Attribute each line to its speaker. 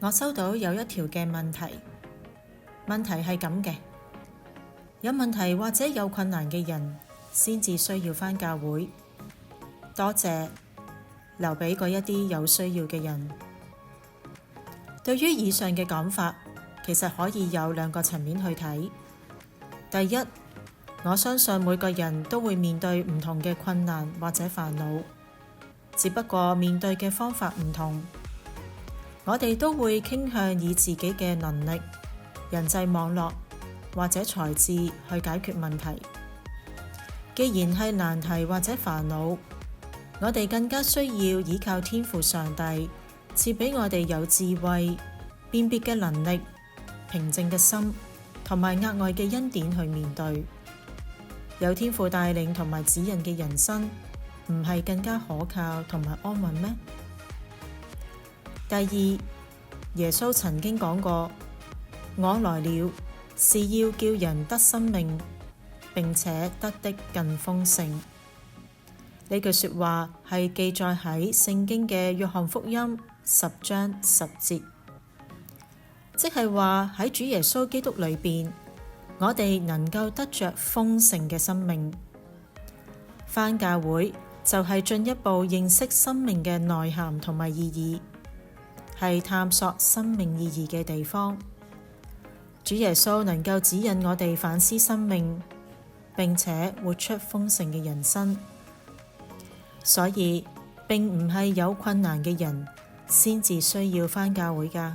Speaker 1: 我收到有一條嘅問題係咁嘅：有問題或者有困難嘅人先至需要返教會。多謝，留俾嗰一啲有需要嘅人。對於以上嘅講法，其實可以有兩個層面去睇。第一，我相信每個人都會面對唔同嘅困難或者煩惱，只不過面對嘅方法唔同。我哋都會傾向以自己嘅能力、人際網絡或者才智去解決問題。既然係難題或者煩惱，我哋更加需要依靠天父上帝賜俾我哋有智慧、辨別嘅能力、平靜嘅心同埋額外嘅恩典去面對。有天父帶領同埋指引嘅人生，唔係更加可靠同埋安穩咩？第二，耶穌曾經講過：我來了，是要叫人得生命，並且得的更豐盛。呢句說話係記載喺聖經嘅約翰福音10章10節，即係話喺主耶穌基督裏邊，我哋能夠得着豐盛嘅生命。返教會就係進一步認識生命嘅內涵同埋意義，係探索生命意義嘅地方。主耶穌能夠指引我哋反思生命，並且活出豐盛嘅人生。所以並唔係有困難嘅人先至需要返教會㗎。